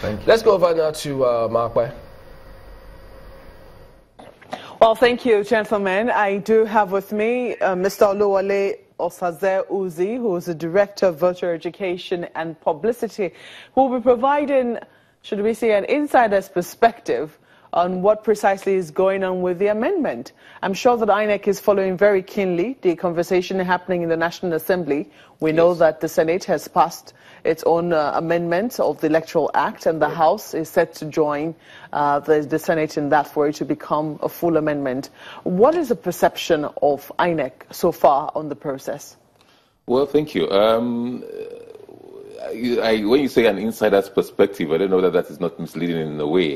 Thank you. Let's go over now to Markwe. Well, thank you, gentlemen. I do have with me Mr. Oluwole Osaze Uzzi, who is the Director of Voter Education and Publicity, who will be providing, should we say, an insider's perspective on what precisely is going on with the amendment. I'm sure that INEC is following very keenly the conversation happening in the National Assembly. We know that the Senate has passed its own amendment of the Electoral Act, and the House is set to join the Senate in that for it to become a full amendment. What is the perception of INEC so far on the process? Well, thank you. When you say an insider's perspective, I don't know that is not misleading in a way,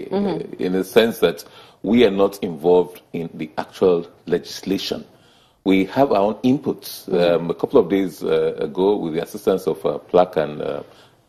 in the sense that we are not involved in the actual legislation. We have our own inputs. A couple of days ago, with the assistance of PLAC and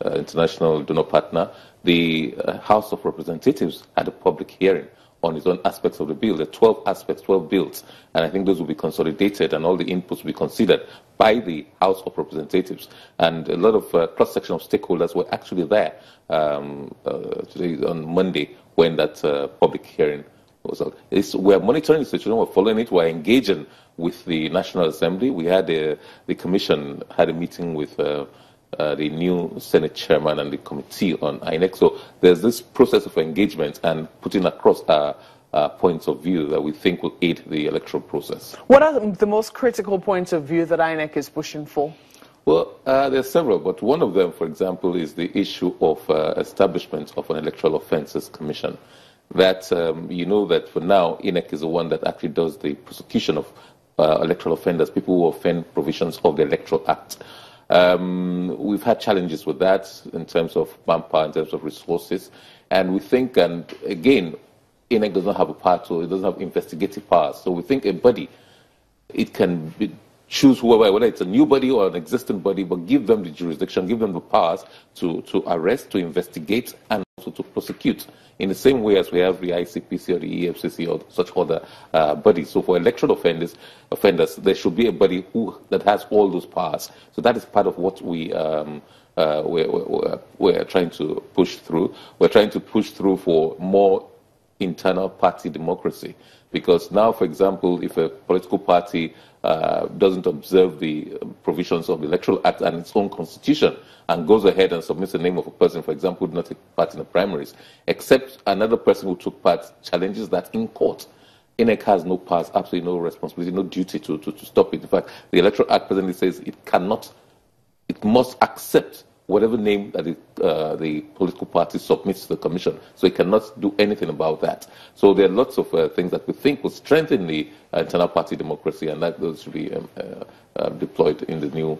International Donor Partner, the House of Representatives had a public hearing on its own aspects of the bill. There are 12 aspects, 12 bills, and I think those will be consolidated and all the inputs will be considered by the House of Representatives. And a lot of cross-section of stakeholders were actually there today on Monday when that public hearing was held. We're monitoring the situation, we're following it, we're engaging with the National Assembly. We had the Commission had a meeting with the new Senate chairman and the committee on INEC. So there's this process of engagement and putting across points of view that we think will aid the electoral process. What are the most critical points of view that INEC is pushing for? Well, there are several, but one of them, for example, is the issue of establishment of an electoral offences commission. That you know that for now, INEC is the one that actually does the prosecution of electoral offenders, people who offend provisions of the Electoral Act. We've had challenges with that in terms of manpower, in terms of resources, and we think, and again, INEC does not have a power to, it doesn't have investigative powers, so we think a body, it can choose whoever, whether it's a new body or an existing body, but give them the jurisdiction, give them the powers to arrest, to investigate, and also to prosecute, in the same way as we have the ICPC or the EFCC or such other bodies. So for electoral offenders, there should be a body that has all those powers. So that is part of what we're trying to push through. We're trying to push through for more internal party democracy. Because now, for example, if a political party doesn't observe the provisions of the Electoral Act and its own constitution and goes ahead and submits the name of a person, for example, who did not take part in the primaries, except another person who took part challenges that in court, INEC has no powers, absolutely no responsibility, no duty to stop it. In fact, the Electoral Act presently says it must accept whatever name that the political party submits to the commission. So it cannot do anything about that. So there are lots of things that we think will strengthen the internal party democracy, and that those should be deployed in the new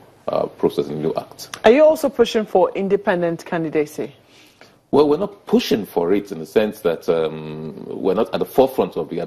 process, in the new act. Are you also pushing for independent candidacy? Well, we're not pushing for it in the sense that we're not at the forefront of the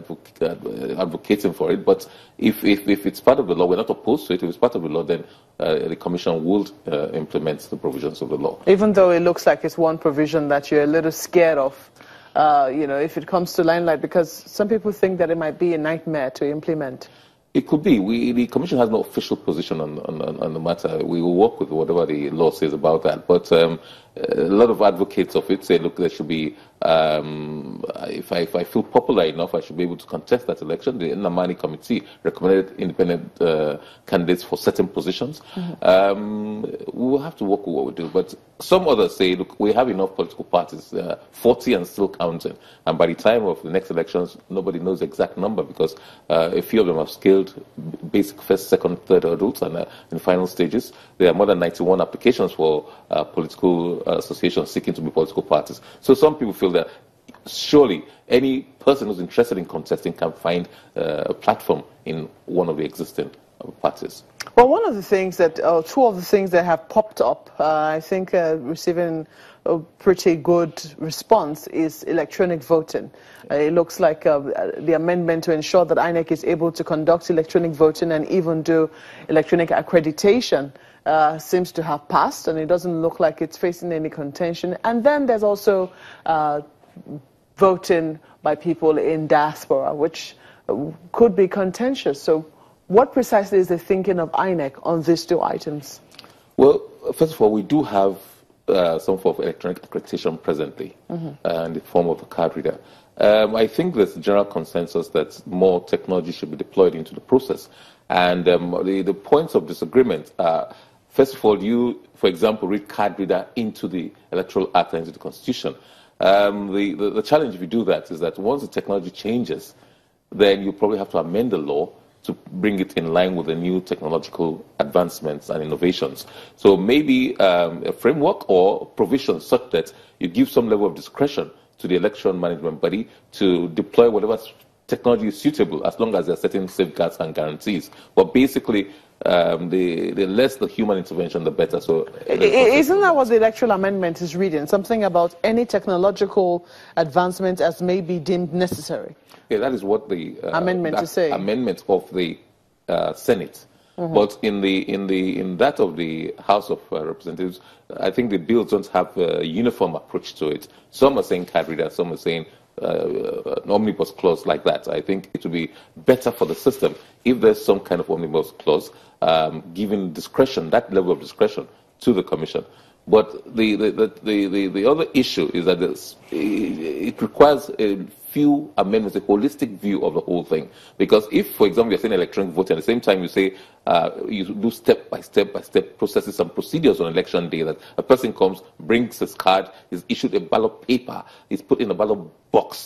advocating for it, but if it's part of the law, we're not opposed to it. If it's part of the law, then the Commission will implement the provisions of the law. Even though it looks like it's one provision that you're a little scared of, if it comes to limelight, because some people think that it might be a nightmare to implement. It could be. The Commission has no official position on the matter. We will work with whatever the law says about that. But a lot of advocates of it say, look, there should be, if I feel popular enough, I should be able to contest that election. The Nnamani Committee recommended independent candidates for certain positions. We will have to work with what we do. But some others say, look, we have enough political parties, 40 and still counting. And by the time of the next elections, nobody knows the exact number because a few of them have scaled basic first, second, third hurdles, and in final stages, there are more than 91 applications for political associations seeking to be political parties. So some people feel that surely any person who's interested in contesting can find a platform in one of the existing parties. Well, one of the things that, two of the things that have popped up, I think receiving a pretty good response is electronic voting. It looks like the amendment to ensure that INEC is able to conduct electronic voting and even do electronic accreditation seems to have passed, and it doesn't look like it's facing any contention. And then there's also voting by people in diaspora, which could be contentious. So what precisely is the thinking of INEC on these two items? Well, first of all, we do have some form of electronic accreditation presently in the form of a card reader. I think there's a general consensus that more technology should be deployed into the process. And the points of disagreement are, first of all, you, for example, read card reader into the Electoral Act and into the Constitution. The challenge if you do that is that once the technology changes, then you probably have to amend the law to bring it in line with the new technological advancements and innovations. So maybe a framework or provision such that you give some level of discretion to the election management body to deploy whatever technology is suitable, as long as there are certain safeguards and guarantees. But basically, the less the human intervention, the better. So, isn't that what the electoral amendment is reading? Something about any technological advancement as may be deemed necessary. Yeah, that is what the amendment is saying. Amendment of the Senate. But in that of the House of Representatives, I think the bills don't have a uniform approach to it. Some are saying card reader, some are saying an omnibus clause like that. I think it would be better for the system if there's some kind of omnibus clause giving discretion, that level of discretion, to the Commission. But the other issue is that it requires a few amendments, a holistic view of the whole thing. Because if, for example, you're saying electronic voting, at the same time you say you do step by step processes and procedures on election day, that a person comes, brings his card, is issued a ballot paper, is put in a ballot box,